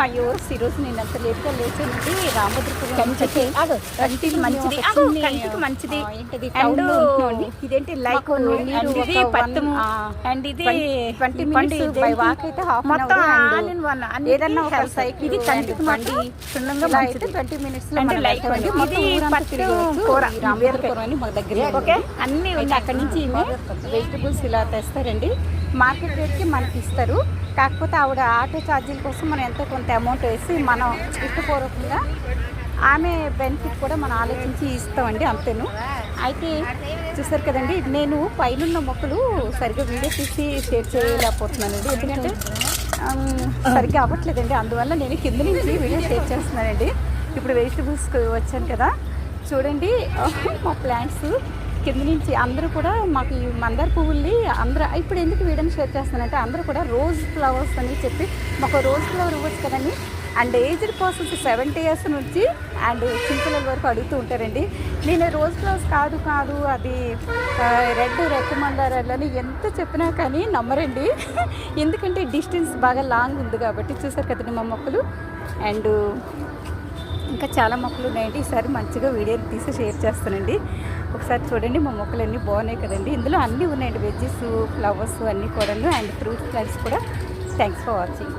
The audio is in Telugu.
అయ్యో ఈరోజు నేను అంత లేట్గా లేచానండి. రామభద్రపురం కంటికి మంచిది, కంటికి మంచిది. అండ్ ఇదేంటి లైక్ అండ్ ఇది పత్తము అండ్ ఇది 20 మినిట్స్ బై వాక్ అయితే హాఫ్ మొత్తం ఆల్ ఇన్ వన్. ఏదన్నా ఒక సైకిల్ ఇది కంటికి మండి క్షుణ్ణంగా అయితే 20 మినిట్స్ లో అంటే లైక్ ఇది పట్టు కూర రామభద్రపురం అని మా దగ్గర. ఓకే, అన్నీ ఉంది. అక్కడి నుంచి వెజిటబుల్స్ ఇలా తెస్తారండి. మార్కెట్ రేట్కి మనకి ఇస్తారు. కాకపోతే ఆవిడ ఆటో ఛార్జీల కోసం మనం ఎంతో కొంత అమౌంట్ వేసి మనం ఇష్టపూర్వకంగా ఆమె బెనిఫిట్ కూడా మనం ఆలోచించి ఇస్తామండి, అంతేను. అయితే చూసారు కదండి, నేను పైనున్న మొక్కలు సరిగ్గా వీడియో తీసి షేర్ చేయలేకపోతున్నానండి. ఎందుకంటే సరిగ్గా అవ్వట్లేదండి. అందువల్ల నేను కింద నుంచి వీడియో షేర్ చేస్తున్నానండి. ఇప్పుడు వెజిటబుల్స్కి వచ్చాను కదా, చూడండి మా ప్లాంట్స్ కింద నుంచి అందరూ కూడా మాకు ఈ మందార పువ్వుల్ని అందరూ ఇప్పుడు ఎందుకు వీడియోని షేర్ చేస్తానంటే అందరూ కూడా రోజ్ ఫ్లవర్స్ అని చెప్పి మాకు రోజ్ ఫ్లవర్ ఇవ్వచ్చు కదండి. అండ్ ఏజ్డ్ పర్సన్స్ 70 years నుంచి అండ్ చిన్నపిల్లల వరకు అడుగుతూ ఉంటారండి. నేను రోజ్ ఫ్లవర్స్ కాదు అది రెడ్ మందారాలని ఎంత చెప్పినా కానీ నమ్మరండి. ఎందుకంటే డిస్టెన్స్ బాగా లాంగ్ ఉంది కాబట్టి. చూసారు కదండి మా మొక్కలు. అండ్ ఇంకా చాలా మొక్కలు ఉన్నాయండి. ఈసారి మంచిగా వీడియోని తీసి షేర్ చేస్తానండి. ఒకసారి చూడండి మా మొక్కలు అన్నీ బాగున్నాయి కదండి. ఇందులో అన్నీ ఉన్నాయండి, వెజ్జెస్, ఫ్లవర్స్ అన్నీ కూడా, అండ్ ఫ్రూట్స్ ప్లాంట్స్ కూడా. Thanks for watching.